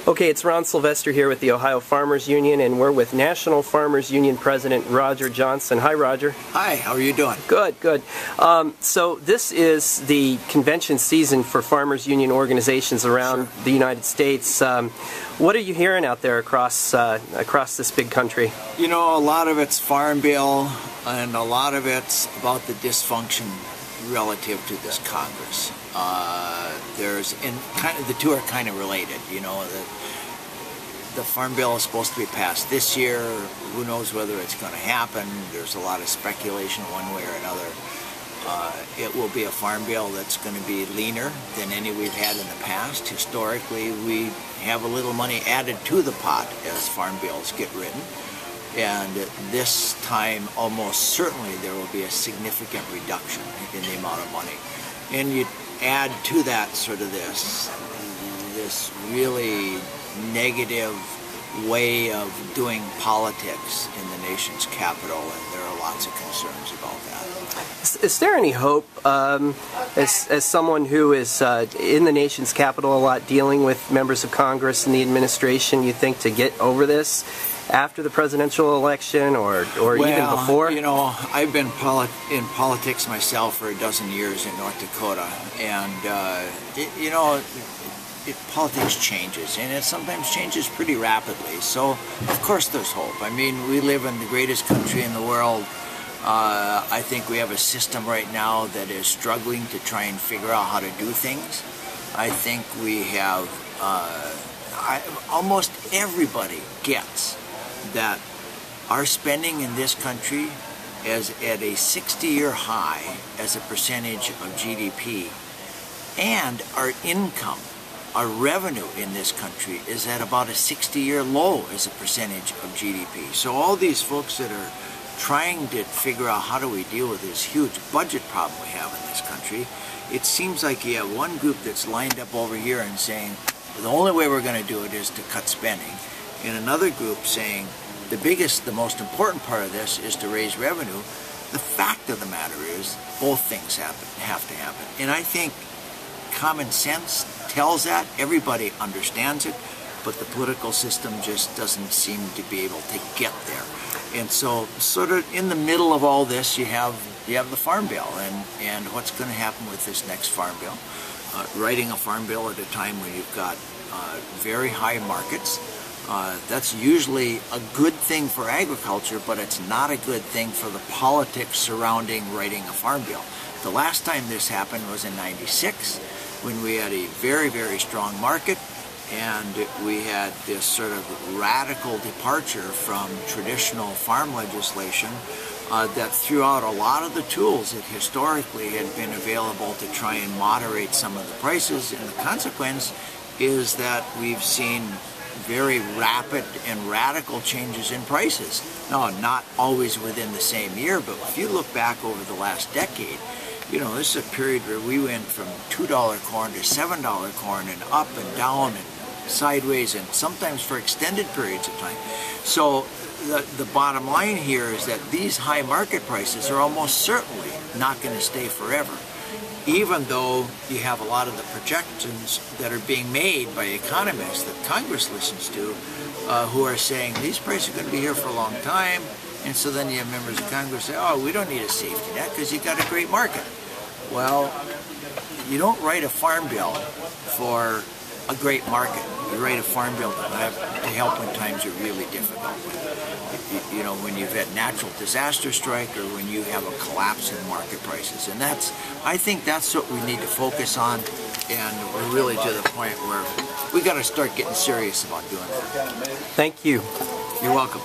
Okay, it's Ron Sylvester here with the Ohio Farmers Union, and we're with National Farmers Union President Roger Johnson. Hi, Roger. Hi, how are you doing? Good, good. So this is the convention season for Farmers Union organizations around the United States. What are you hearing out there across this big country? You know, a lot of it's Farm Bill, and a lot of it's about the dysfunction relative to this Congress. The two are kind of related. You know, the Farm Bill is supposed to be passed this year. Who knows whether it's going to happen? There's a lot of speculation one way or another. It will be a Farm Bill that's going to be leaner than any we've had in the past. Historically, we have a little money added to the pot as Farm Bills get written. And this time, almost certainly, there will be a significant reduction in the amount of money. And you add to that sort of this really negative way of doing politics in the nation's capital, and there are lots of concerns about that. Is there any hope, as someone who is in the nation's capital a lot, dealing with members of Congress and the administration, you think, to get over this after the presidential election or even before? You know, I've been in politics myself for a dozen years in North Dakota, and you know, politics changes, and it sometimes changes pretty rapidly. So, of course, there's hope. I mean, we live in the greatest country in the world. I think we have a system right now that is struggling to try and figure out how to do things. I think we have, almost everybody gets that our spending in this country is at a 60-year high as a percentage of GDP, and our income, our revenue in this country is at about a 60-year low as a percentage of GDP. So all these folks that are trying to figure out how do we deal with this huge budget problem we have in this country, it seems like you have one group that's lined up over here and saying the only way we're going to do it is to cut spending, and another group saying the most important part of this is to raise revenue. The fact of the matter is both things have to happen. And I think common sense tells that. Everybody understands it, but the political system just doesn't seem to be able to get there. And so sort of in the middle of all this, you have the Farm Bill, and what's going to happen with this next Farm Bill. Writing a Farm Bill at a time when you've got very high markets, that's usually a good thing for agriculture, but it's not a good thing for the politics surrounding writing a Farm Bill. The last time this happened was in '96, when we had a very, very strong market, and we had this sort of radical departure from traditional farm legislation that threw out a lot of the tools that historically had been available to try and moderate some of the prices, and the consequence is that we've seen very rapid and radical changes in prices. Now, not always within the same year, but if you look back over the last decade, you know, this is a period where we went from $2 corn to $7 corn, and up and down and sideways, and sometimes for extended periods of time. So the bottom line here is that these high market prices are almost certainly not going to stay forever, even though you have a lot of the projections that are being made by economists that Congress listens to, who are saying these prices are going to be here for a long time. And so then you have members of Congress say, oh, we don't need a safety net because you've got a great market. Well, you don't write a Farm Bill for a great market. You write a Farm Bill to help when times are really difficult. You know, when you've had natural disaster strike, or when you have a collapse in market prices. And I think that's what we need to focus on, and we're really to the point where we got to start getting serious about doing that. Thank you. You're welcome.